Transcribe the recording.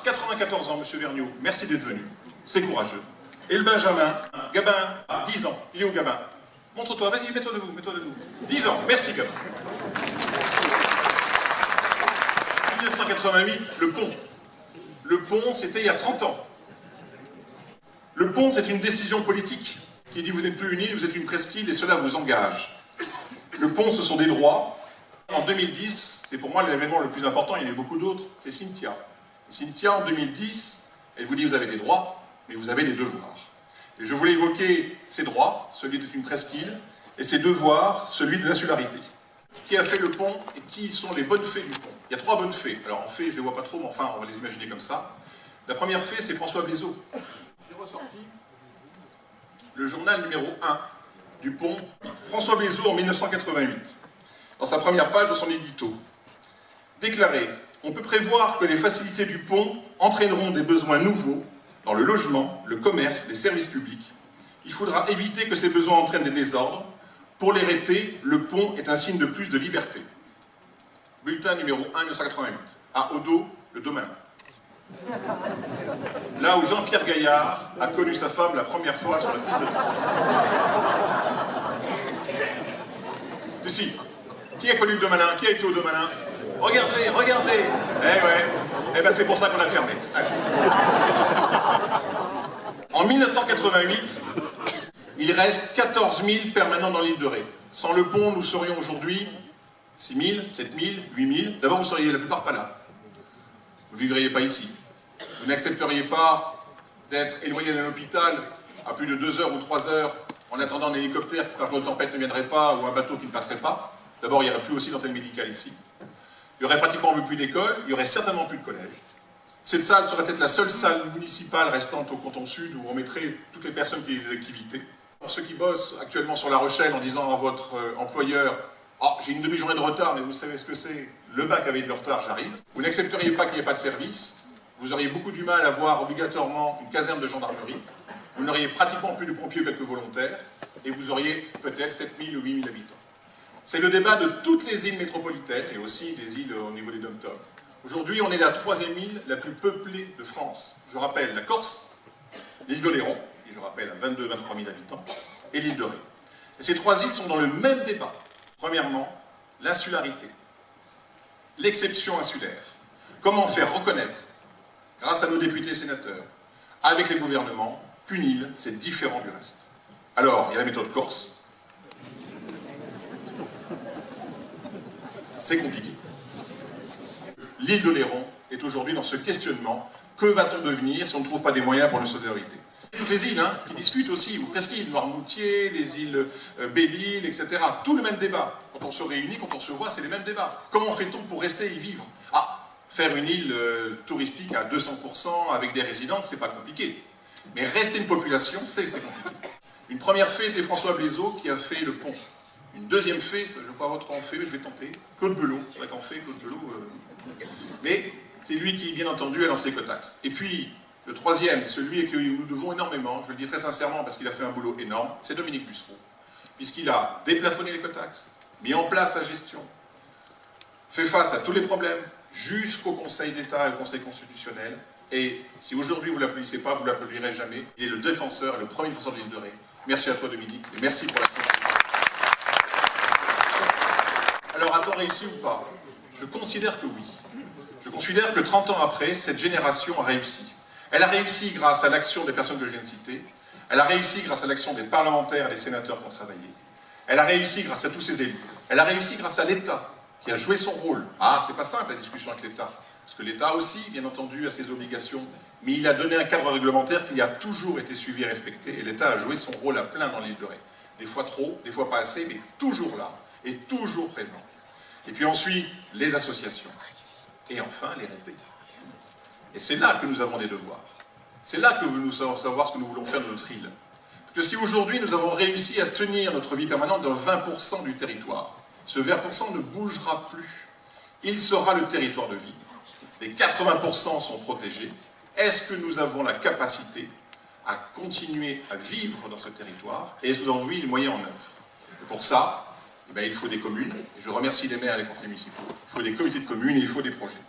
94 ans, monsieur Vergniaud, merci d'être venu. C'est courageux. Et le Benjamin, Gabin, 10 ans. Il est où, Gabin? Montre-toi, vas-y, mets-toi debout, mets-toi debout. 10 ans, merci, Gabin. 1988, le pont. Le pont, c'était il y a 30 ans. Le pont, c'est une décision politique qui dit vous n'êtes plus une île, vous êtes une presqu'île et cela vous engage. Le pont, ce sont des droits. En 2010, c'est pour moi l'événement le plus important, il y en a eu beaucoup d'autres, c'est Cynthia. Et Cynthia, en 2010, elle vous dit vous avez des droits, mais vous avez des devoirs. Et je voulais évoquer ces droits, celui d'être une presqu'île, et ces devoirs, celui de l'insularité. Qui a fait le pont et qui sont les bonnes fées du pont? Il y a 3 bonnes fées. Alors en fait, je ne les vois pas trop, mais enfin, on va les imaginer comme ça. La première fée, c'est François Blaiseau. J'ai ressorti le journal numéro 1 du pont. François Blaiseau, en 1988, dans sa première page de son édito, déclarait « On peut prévoir que les facilités du pont entraîneront des besoins nouveaux dans le logement, le commerce, les services publics. Il faudra éviter que ces besoins entraînent des désordres. Pour l'hérité, le pont est un signe de plus de liberté. » Bulletin numéro 1, 1988. À Odo, le domaine. Là où Jean-Pierre Gaillard a connu sa femme la première fois sur la piste de danse. Ici, qui a connu le Domanin? Qui a été au Domanin? Regardez, regardez. Eh ouais, eh ben c'est pour ça qu'on a fermé. Allez. En 1988, il reste 14 000 permanents dans l'île de Ré. Sans le pont, nous serions aujourd'hui 6 000, 7 000, 8 000. D'abord, vous seriez la plupart pas là. Vous ne vivriez pas ici. Vous n'accepteriez pas d'être éloigné d'un hôpital à plus de 2 heures ou 3 heures en attendant un hélicoptère car la tempête ne viendrait pas ou un bateau qui ne passerait pas. D'abord, il n'y aurait plus aussi d'antenne médicale ici. Il n'y aurait pratiquement plus d'école, il n'y aurait certainement plus de collège. Cette salle serait peut-être la seule salle municipale restante au canton sud où on mettrait toutes les personnes qui ont des activités. Pour ceux qui bossent actuellement sur La Rochelle en disant à votre employeur « Oh, j'ai une demi-journée de retard, mais vous savez ce que c'est, le bac avait de retard, j'arrive », vous n'accepteriez pas qu'il n'y ait pas de service, vous auriez beaucoup du mal à avoir obligatoirement une caserne de gendarmerie, vous n'auriez pratiquement plus de pompiers ou quelques volontaires, et vous auriez peut-être 7 000 ou 8 000 habitants. C'est le débat de toutes les îles métropolitaines, et aussi des îles au niveau des dom-toms. Aujourd'hui, on est la 3e île la plus peuplée de France. Je rappelle la Corse, l'île d'Oléron, qui je rappelle a 22 000 à 23 000 habitants, et l'île de Ré. Et ces 3 îles sont dans le même débat. Premièrement, l'insularité, l'exception insulaire. Comment faire reconnaître, grâce à nos députés et sénateurs, avec les gouvernements, qu'une île, c'est différent du reste. Alors, il y a la méthode corse. C'est compliqué. L'île d'Oléron est aujourd'hui dans ce questionnement. Que va-t-on devenir si on ne trouve pas des moyens pour nos solidarités? Toutes les îles qui discutent aussi, ou presque îles, Noirmoutier, les îles Belle-Île, etc. Tout le même débat. Quand on se réunit, quand on se voit, c'est les mêmes débats. Comment fait-on pour rester et y vivre? Ah, faire une île touristique à 200% avec des résidences, c'est pas compliqué. Mais rester une population, c'est compliqué. Une première fée était François Blaiseau qui a fait le pont. Une deuxième fée, je ne vais pas votre en fée, mais je vais tenter, Claude Belot. C'est vrai qu'en fée, Claude Belot... Mais c'est lui qui, bien entendu, a lancé Ecotax. Et puis, le troisième, celui que nous devons énormément, je le dis très sincèrement parce qu'il a fait un boulot énorme, c'est Dominique Bussereau. Puisqu'il a déplafonné l'Ecotax, mis en place la gestion, fait face à tous les problèmes, jusqu'au Conseil d'État et au Conseil constitutionnel. Et si aujourd'hui vous ne l'applaudissez pas, vous ne l'applaudirez jamais. Il est le défenseur, le premier défenseur de l'île de Ré. Merci à toi, Dominique, et merci pour la confiance. Alors, a-t-on réussi ou pas? Je considère que oui. Je considère que 30 ans après, cette génération a réussi. Elle a réussi grâce à l'action des personnes que je viens de citer. Elle a réussi grâce à l'action des parlementaires et des sénateurs qui ont travaillé. Elle a réussi grâce à tous ses élus. Elle a réussi grâce à l'État, qui a joué son rôle. Ah, c'est pas simple la discussion avec l'État. Parce que l'État aussi, bien entendu, a ses obligations. Mais il a donné un cadre réglementaire qui a toujours été suivi et respecté. Et l'État a joué son rôle à plein dans l'île de Ré. Des fois trop, des fois pas assez, mais toujours là. Et toujours présent. Et puis ensuite, les associations. Et enfin, l'hérité. Et c'est là que nous avons des devoirs. C'est là que nous savons savoir ce que nous voulons faire de notre île. Parce que si aujourd'hui nous avons réussi à tenir notre vie permanente dans 20% du territoire, ce 20% ne bougera plus. Il sera le territoire de vie. Les 80% sont protégés. Est-ce que nous avons la capacité à continuer à vivre dans ce territoire? Et est-ce que nous avons mis les moyens en œuvre? Et pour ça, il faut des communes. Et je remercie les maires et les conseils municipaux. Il faut des comités de communes et il faut des projets.